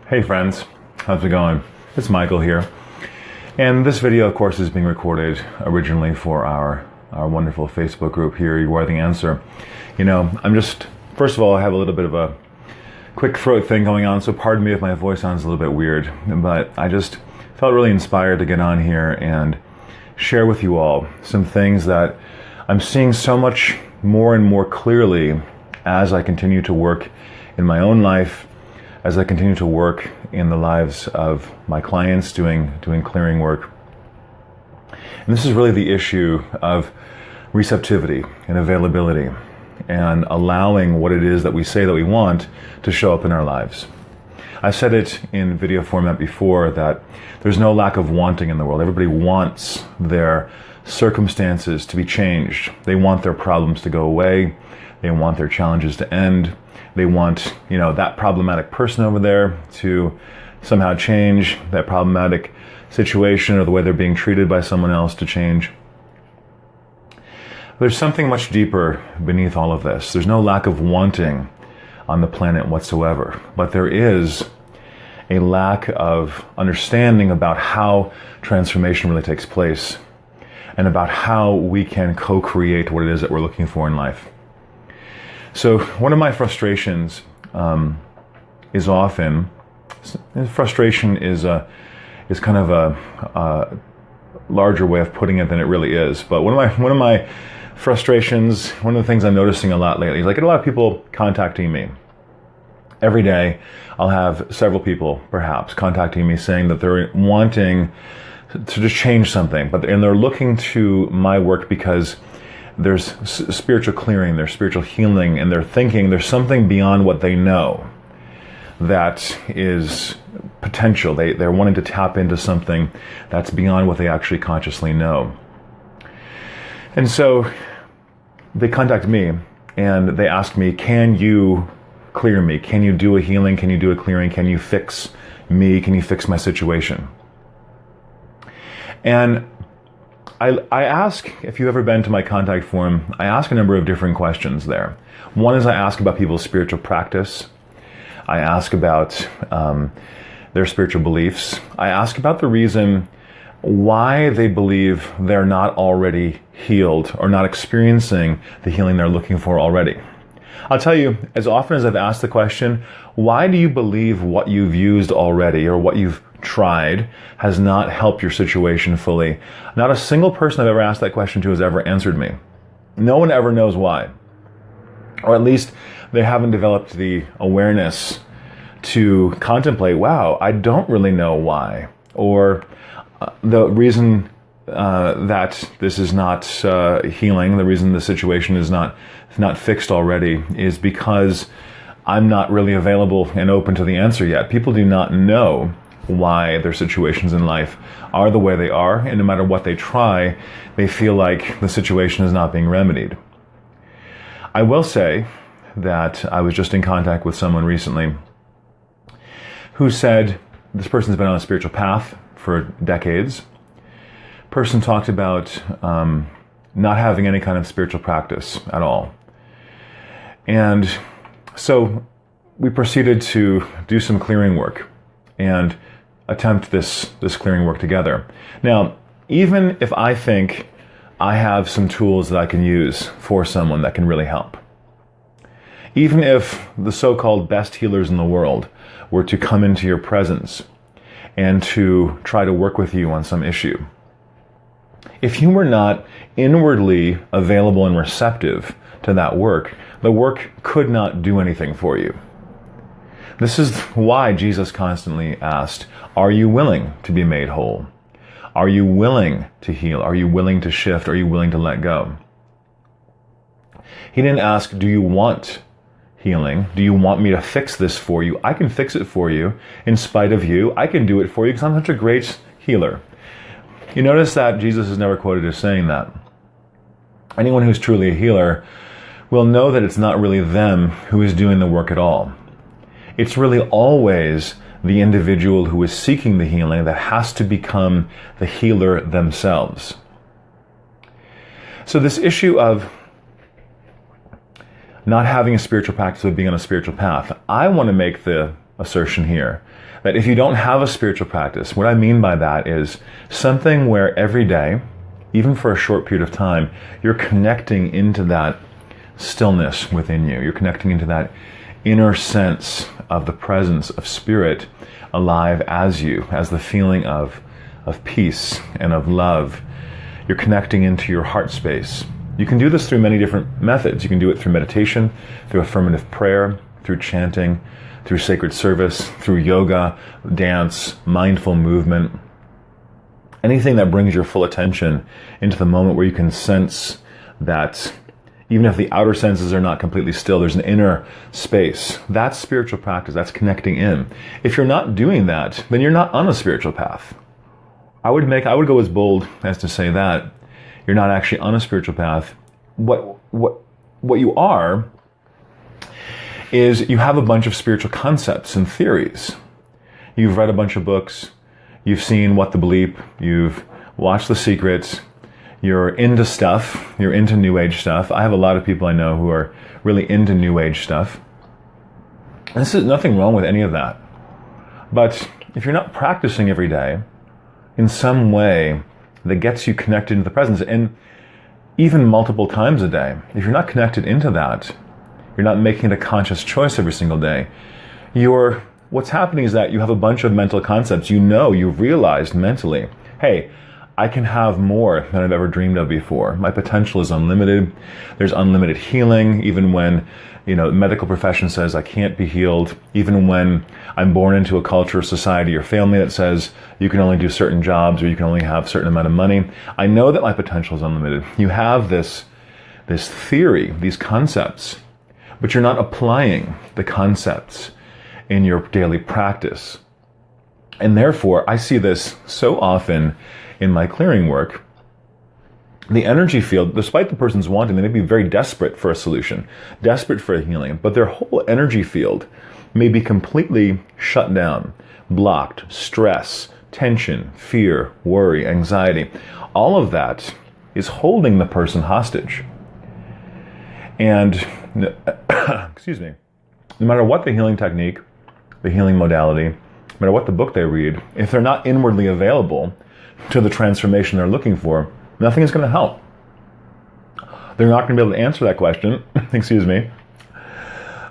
Hey friends, how's it going? It's Michael here. And this video, of course, is being recorded originally for our wonderful Facebook group here, You Are the Answer. You know, first of all, I have a little bit of a quick throat thing going on, so pardon me if my voice sounds a little bit weird, but I just felt really inspired to get on here and share with you all some things that I'm seeing so much more and more clearly as I continue to work in my own life, as I continue to work in the lives of my clients doing clearing work. And this is really the issue of receptivity and availability and allowing what it is that we say that we want to show up in our lives. I said it in video format before that there's no lack of wanting in the world. Everybody wants their circumstances to be changed. They want their problems to go away. They want their challenges to end. They want, that problematic person over there to somehow change, that problematic situation or the way they're being treated by someone else to change. There's something much deeper beneath all of this. There's no lack of wanting on the planet whatsoever, but there is a lack of understanding about how transformation really takes place and about how we can co-create what it is that we're looking for in life. So one of my frustrations is often, frustration is kind of a larger way of putting it than it really is. But one of my frustrations, one of the things I'm noticing a lot lately is I get a lot of people contacting me. Every day I'll have several people perhaps contacting me saying that they're wanting to just change something, and they're looking to my work because there's spiritual clearing, there's spiritual healing, and they're thinking there's something beyond what they know that is potential. They're wanting to tap into something that's beyond what they actually consciously know. And so they contact me and they ask me, can you clear me? Can you do a healing? Can you do a clearing? Can you fix me? Can you fix my situation? And I ask, if you've ever been to my contact form, I ask a number of different questions there. One is I ask about people's spiritual practice. I ask about their spiritual beliefs. I ask about the reason why they believe they're not already healed or not experiencing the healing they're looking for already. I'll tell you, as often as I've asked the question, why do you believe what you've used already or what you've tried has not helped your situation fully? Not a single person I've ever asked that question to has ever answered me. No one ever knows why. Or at least they haven't developed the awareness to contemplate, wow, I don't really know why. Or the reason that this is not healing, the reason the situation is not fixed already is because I'm not really available and open to the answer yet. People do not know why their situations in life are the way they are, and no matter what they try, they feel like the situation is not being remedied. I will say that I was just in contact with someone recently who said this person's been on a spiritual path for decades. Person talked about not having any kind of spiritual practice at all. And so we proceeded to do some clearing work and attempt this clearing work together. Now, even if I think I have some tools that I can use for someone that can really help, even if the so-called best healers in the world were to come into your presence and to try to work with you on some issue, if you were not inwardly available and receptive to that work, the work could not do anything for you. This is why Jesus constantly asked, are you willing to be made whole? Are you willing to heal? Are you willing to shift? Are you willing to let go? He didn't ask, do you want healing? Do you want me to fix this for you? I can fix it for you in spite of you. I can do it for you because I'm such a great healer. You notice that Jesus is never quoted as saying that. Anyone who's truly a healer will know that it's not really them who is doing the work at all. It's really always the individual who is seeking the healing that has to become the healer themselves. So this issue of not having a spiritual practice, of being on a spiritual path, I want to make the assertion here. That if you don't have a spiritual practice, what I mean by that is something where every day, even for a short period of time, you're connecting into that stillness within you. You're connecting into that inner sense of the presence of spirit alive as you, as the feeling of peace and of love. You're connecting into your heart space. You can do this through many different methods. You can do it through meditation, through affirmative prayer, through chanting, through sacred service, through yoga, dance, mindful movement. Anything that brings your full attention into the moment where you can sense that even if the outer senses are not completely still, there's an inner space. That's spiritual practice. That's connecting in. If you're not doing that, then you're not on a spiritual path. I would go as bold as to say that you're not actually on a spiritual path. What you are is you have a bunch of spiritual concepts and theories. You've read a bunch of books. You've seen What the Bleep. You've watched The Secret. You're into stuff. You're into New Age stuff. I have a lot of people I know who are really into New Age stuff. And this is nothing wrong with any of that. But if you're not practicing every day in some way that gets you connected into the presence, and even multiple times a day, if you're not connected into that, you're not making a conscious choice every single day, what's happening is that you have a bunch of mental concepts. You've realized mentally, hey, I can have more than I've ever dreamed of before. My potential is unlimited. There's unlimited healing, even when, the medical profession says I can't be healed. Even when I'm born into a culture, society, or family that says you can only do certain jobs or you can only have a certain amount of money. I know that my potential is unlimited. You have this theory, these concepts, but you're not applying the concepts in your daily practice. And therefore, I see this so often in my clearing work. The energy field, despite the person's wanting, they may be very desperate for a solution, desperate for a healing, but their whole energy field may be completely shut down, blocked, stress, tension, fear, worry, anxiety. All of that is holding the person hostage. And, excuse me, no matter what the healing technique, the healing modality, no matter what the book they read, if they're not inwardly available to the transformation they're looking for, nothing is going to help. They're not going to be able to answer that question, excuse me.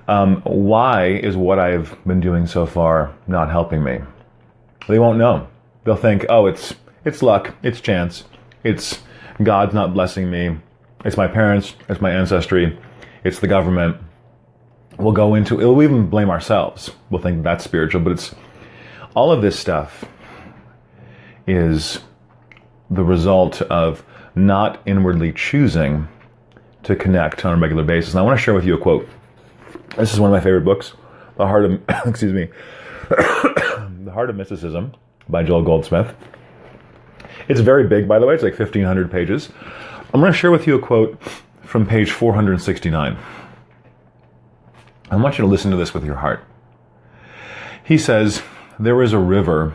Why is what I've been doing so far not helping me? They won't know. They'll think, oh, it's luck, it's chance, it's God's not blessing me, it's my parents, it's my ancestry, it's the government. We'll even blame ourselves. We'll think that's spiritual, but it's all of this stuff is the result of not inwardly choosing to connect on a regular basis. And I want to share with you a quote. This is one of my favorite books, The Heart of The Heart of Mysticism by Joel Goldsmith. It's very big, by the way. It's like 1,500 pages. I'm going to share with you a quote from page 469. I want you to listen to this with your heart. He says, "There is a river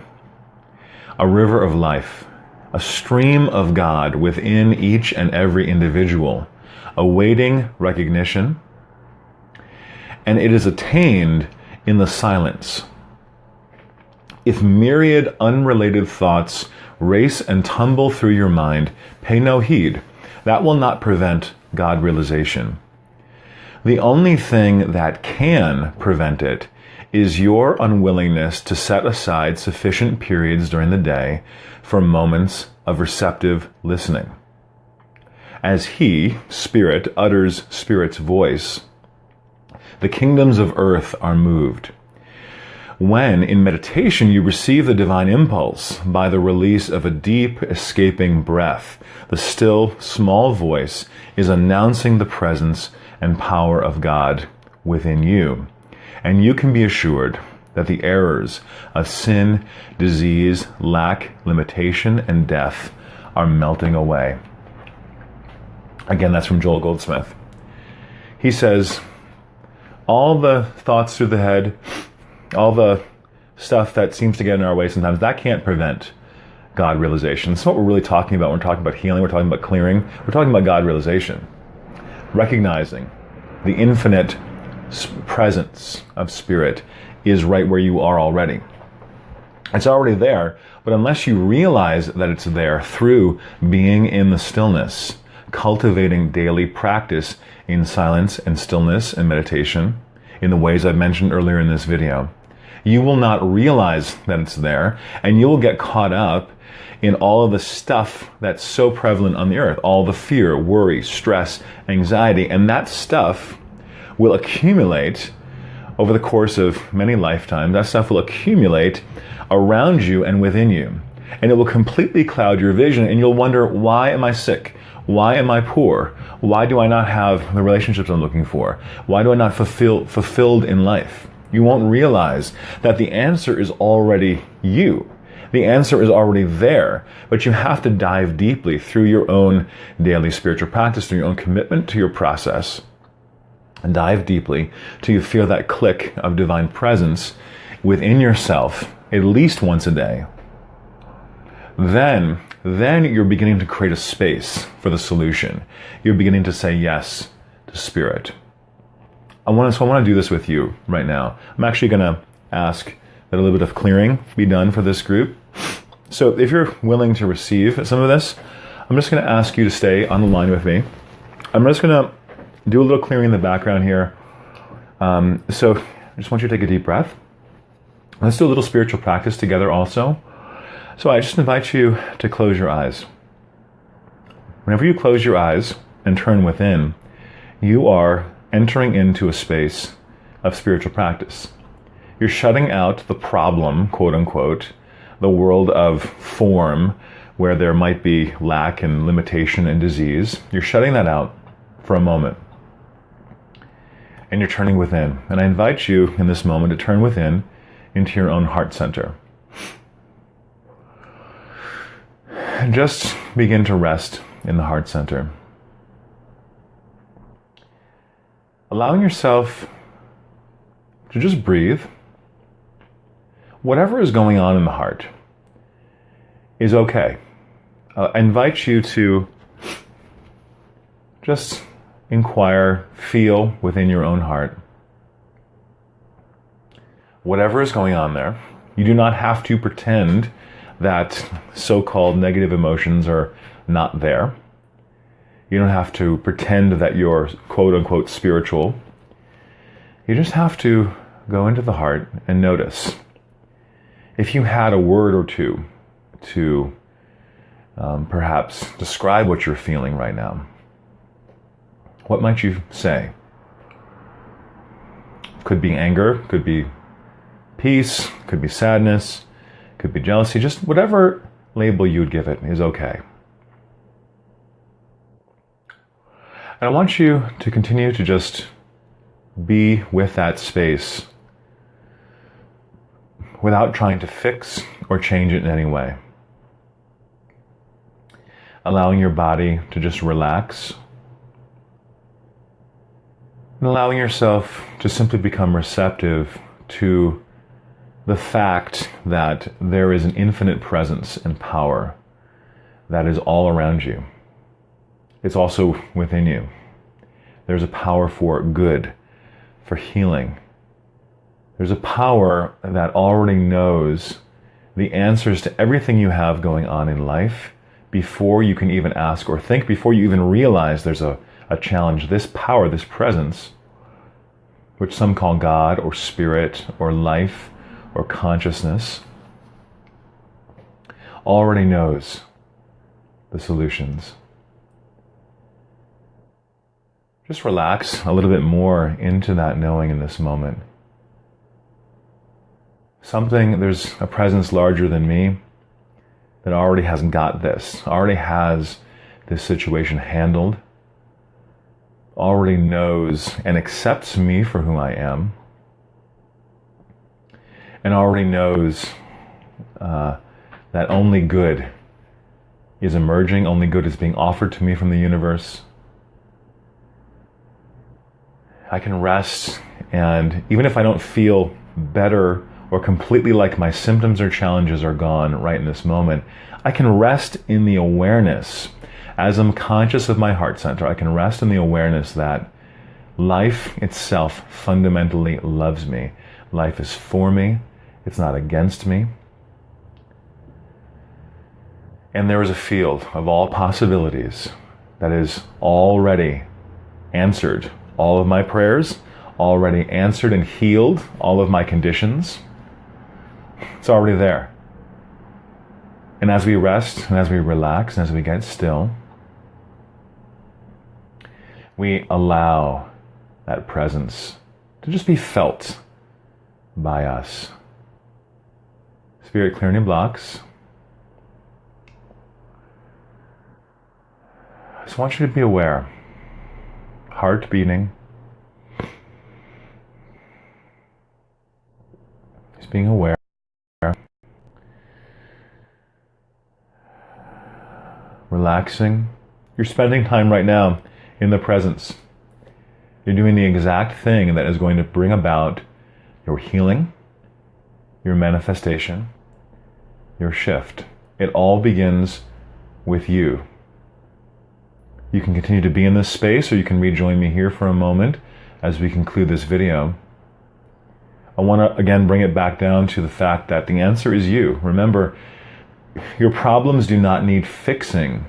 of life, a stream of God within each and every individual, awaiting recognition, and it is attained in the silence. If myriad unrelated thoughts race and tumble through your mind, pay no heed. That will not prevent God realization. The only thing that can prevent it is your unwillingness to set aside sufficient periods during the day for moments of receptive listening. As he, Spirit, utters Spirit's voice, the kingdoms of earth are moved. When, in meditation, you receive the divine impulse by the release of a deep, escaping breath, the still, small voice is announcing the presence and power of God within you. And you can be assured that the errors of sin, disease, lack, limitation, and death are melting away." Again, that's from Joel Goldsmith. He says, all the thoughts through the head, all the stuff that seems to get in our way sometimes, that can't prevent God realization. That's what we're really talking about. We're talking about healing. We're talking about clearing. We're talking about God realization. Recognizing the infinite presence of Spirit is right where you are already. It's already there, but unless you realize that it's there through being in the stillness, cultivating daily practice in silence and stillness and meditation in the ways I've mentioned earlier in this video, you will not realize that it's there, and you will get caught up in all of the stuff that's so prevalent on the earth, all the fear, worry, stress, anxiety, and that stuff will accumulate over the course of many lifetimes. That stuff will accumulate around you and within you, and it will completely cloud your vision, and you'll wonder, why am I sick? Why am I poor? Why do I not have the relationships I'm looking for? Why do I not fulfilled in life? You won't realize that the answer is already you. The answer is already there, but you have to dive deeply through your own daily spiritual practice, through your own commitment to your process, and dive deeply till you feel that click of divine presence within yourself at least once a day. Then you're beginning to create a space for the solution. You're beginning to say yes to spirit. I want to do this with you right now. I'm actually going to ask that a little bit of clearing be done for this group. So if you're willing to receive some of this, I'm just going to ask you to stay on the line with me. I'm just going to do a little clearing in the background here. So I just want you to take a deep breath. Let's do a little spiritual practice together also. So I just invite you to close your eyes. Whenever you close your eyes and turn within, you are entering into a space of spiritual practice. You're shutting out the problem, quote unquote, the world of form where there might be lack and limitation and disease. You're shutting that out for a moment. And you're turning within. And I invite you in this moment to turn within into your own heart center. And just begin to rest in the heart center. Allowing yourself to just breathe. Whatever is going on in the heart is okay. I invite you to just inquire, feel within your own heart. Whatever is going on there, you do not have to pretend that so-called negative emotions are not there. You don't have to pretend that you're quote-unquote spiritual. You just have to go into the heart and notice. If you had a word or two to perhaps describe what you're feeling right now, what might you say? Could be anger, could be peace, could be sadness, could be jealousy, just whatever label you would give it is okay. And I want you to continue to just be with that space without trying to fix or change it in any way. Allowing your body to just relax and allowing yourself to simply become receptive to the fact that there is an infinite presence and power that is all around you. It's also within you. There's a power for good, for healing. There's a power that already knows the answers to everything you have going on in life before you can even ask or think, before you even realize there's a challenge. This power, this presence, which some call God or spirit or life or consciousness, already knows the solutions. Just relax a little bit more into that knowing in this moment. There's a presence larger than me that already has got this, already has this situation handled, already knows and accepts me for who I am, and already knows that only good is emerging, only good is being offered to me from the universe. I can rest, and even if I don't feel better or completely like my symptoms or challenges are gone right in this moment, I can rest in the awareness. As I'm conscious of my heart center, I can rest in the awareness that life itself fundamentally loves me. Life is for me. It's not against me. And there is a field of all possibilities that is already answered all of my prayers, already answered and healed all of my conditions. It's already there. And as we rest, and as we relax, and as we get still, we allow that presence to just be felt by us. Spirit, clear any blocks. I just want you to be aware. Heart beating. Just being aware. Relaxing. You're spending time right now in the presence. You're doing the exact thing that is going to bring about your healing, your manifestation, your shift. It all begins with you. You can continue to be in this space, or you can rejoin me here for a moment as we conclude this video. I want to again bring it back down to the fact that the answer is you. Remember, your problems do not need fixing.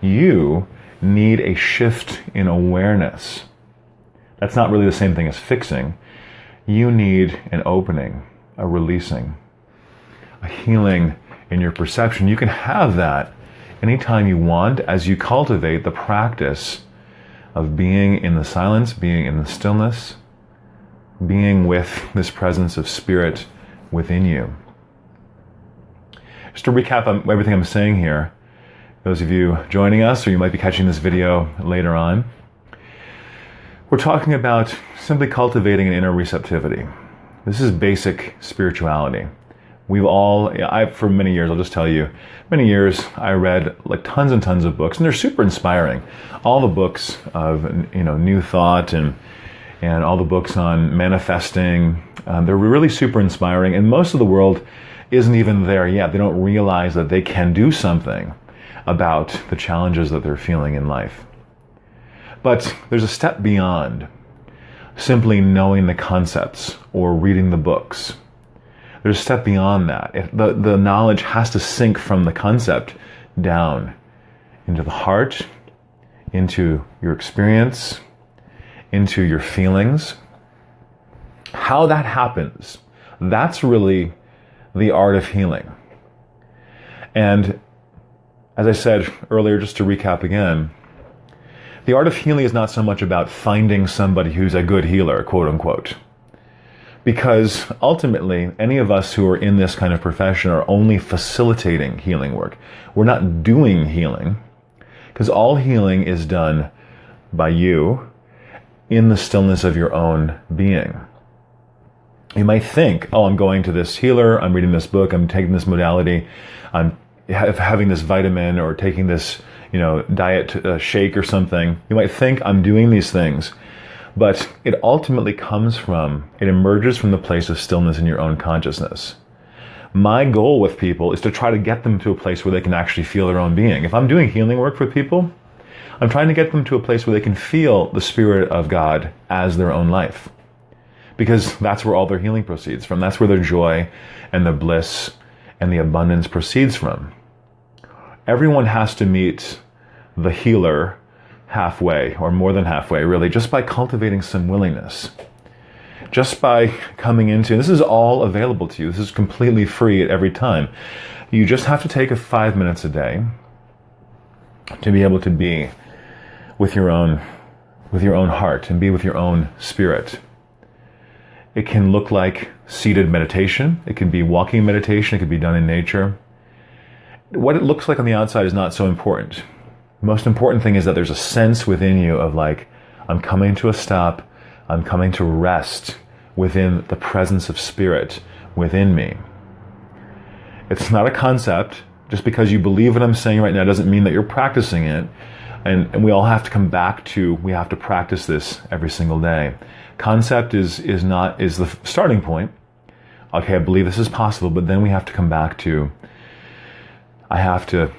You need a shift in awareness. That's not really the same thing as fixing. You need an opening, a releasing, a healing in your perception. You can have that anytime you want as you cultivate the practice of being in the silence, being in the stillness, being with this presence of spirit within you. Just to recap on everything I'm saying here, those of you joining us, or you might be catching this video later on, we're talking about simply cultivating an inner receptivity. This is basic spirituality. For many years, I'll just tell you, many years I read like tons and tons of books, and they're super inspiring. All the books of New Thought and all the books on manifesting, they're really super inspiring, and most of the world isn't even there yet. They don't realize that they can do something about the challenges that they're feeling in life. But there's a step beyond simply knowing the concepts or reading the books. There's a step beyond that. The knowledge has to sink from the concept down into the heart, into your experience, into your feelings. How that happens, that's really the art of healing. And as I said earlier, just to recap again, the art of healing is not so much about finding somebody who's a good healer, quote unquote. Because ultimately, any of us who are in this kind of profession are only facilitating healing work. We're not doing healing, because all healing is done by you in the stillness of your own being. You might think, I'm going to this healer, I'm reading this book, I'm taking this modality, I'm having this vitamin or taking this diet shake or something. You might think I'm doing these things, but it ultimately it emerges from the place of stillness in your own consciousness. My goal with people is to try to get them to a place where they can actually feel their own being. If I'm doing healing work for people, I'm trying to get them to a place where they can feel the Spirit of God as their own life. Because that's where all their healing proceeds from. That's where their joy and the bliss and the abundance proceeds from. Everyone has to meet the healer halfway, or more than halfway, really, just by cultivating some willingness. Just by coming into, this is all available to you. This is completely free at every time. You just have to take 5 minutes a day to be able to be with your own heart and be with your own spirit. It can look like seated meditation. It can be walking meditation. It could be done in nature. What it looks like on the outside is not so important. The most important thing is that there's a sense within you of like, I'm coming to a stop. I'm coming to rest within the presence of spirit within me. It's not a concept. Just because you believe what I'm saying right now doesn't mean that you're practicing it. And we all have to come back to, we have to practice this every single day. Concept is the starting point. Okay, I believe this is possible, but then we have to come back to, I have to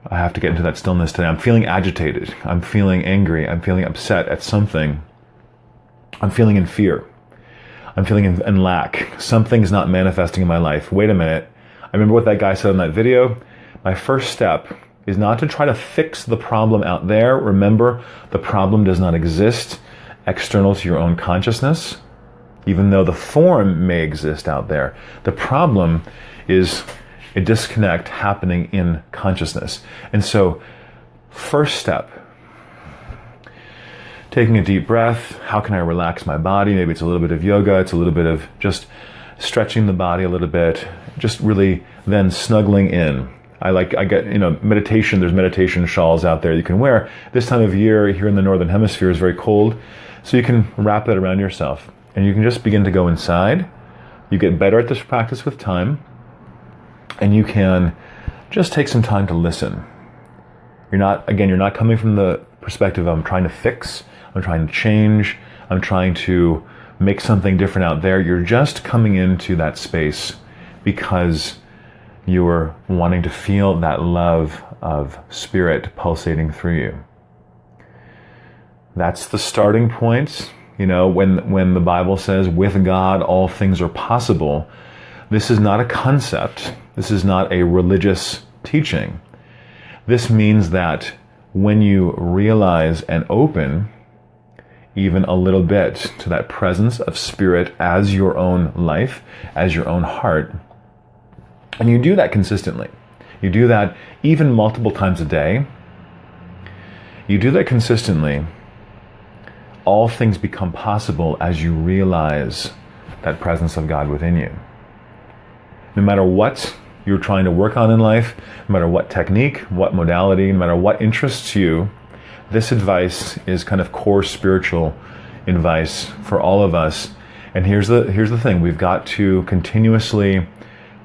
get into that stillness today. I'm feeling agitated. I'm feeling angry. I'm feeling upset at something. I'm feeling in fear. I'm feeling in lack. Something's not manifesting in my life. Wait a minute. I remember what that guy said in that video. My first step is not to try to fix the problem out there. Remember, the problem does not exist external to your own consciousness, even though the form may exist out there. The problem is a disconnect happening in consciousness. And so, first step, taking a deep breath. How can I relax my body? Maybe it's a little bit of yoga. It's a little bit of just stretching the body a little bit. Just really then snuggling in. I get, meditation. There's meditation shawls out there you can wear. This time of year here in the Northern Hemisphere is very cold. So you can wrap that around yourself. And you can just begin to go inside. You get better at this practice with time. And you can just take some time to listen. You're not coming from the perspective of I'm trying to fix, I'm trying to change, I'm trying to make something different out there. You're just coming into that space because you're wanting to feel that love of spirit pulsating through you. That's the starting point. When the Bible says, with God all things are possible, this is not a concept. This is not a religious teaching. This means that when you realize and open even a little bit to that presence of spirit as your own life, as your own heart, and you do that consistently, you do that even multiple times a day, you do that consistently, all things become possible as you realize that presence of God within you. No matter what you're trying to work on in life, no matter what technique, what modality, no matter what interests you, this advice is kind of core spiritual advice for all of us. And here's the thing. We've got to continuously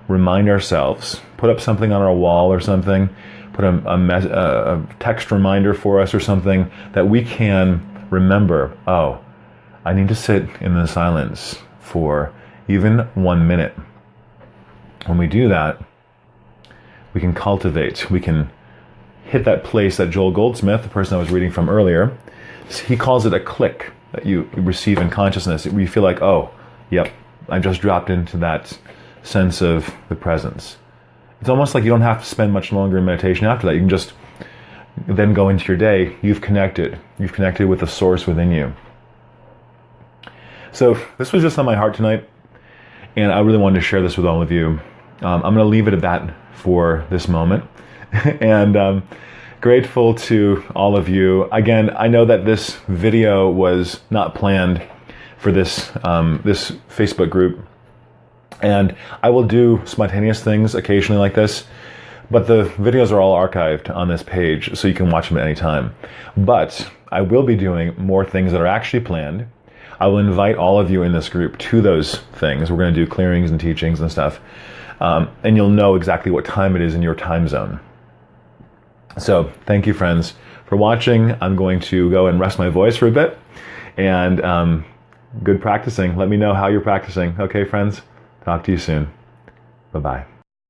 remind ourselves, put up something on our wall or something, put a text reminder for us or something that we can remember, I need to sit in the silence for even 1 minute. When we do that, we can cultivate, we can hit that place that Joel Goldsmith, the person I was reading from earlier, he calls it a click that you receive in consciousness. You feel like, I just dropped into that sense of the presence. It's almost like you don't have to spend much longer in meditation after that. You can just then go into your day. You've connected with the source within you. So this was just on my heart tonight, and I really wanted to share this with all of you. I'm going to leave it at that for this moment. And grateful to all of you. Again, I know that this video was not planned for this Facebook group. And I will do spontaneous things occasionally like this. But the videos are all archived on this page, so you can watch them at any time. But I will be doing more things that are actually planned. I will invite all of you in this group to those things. We're going to do clearings and teachings and stuff. And you'll know exactly what time it is in your time zone. So thank you, friends, for watching. I'm going to go and rest my voice for a bit. And good practicing. Let me know how you're practicing. Okay, friends? Talk to you soon. Bye-bye.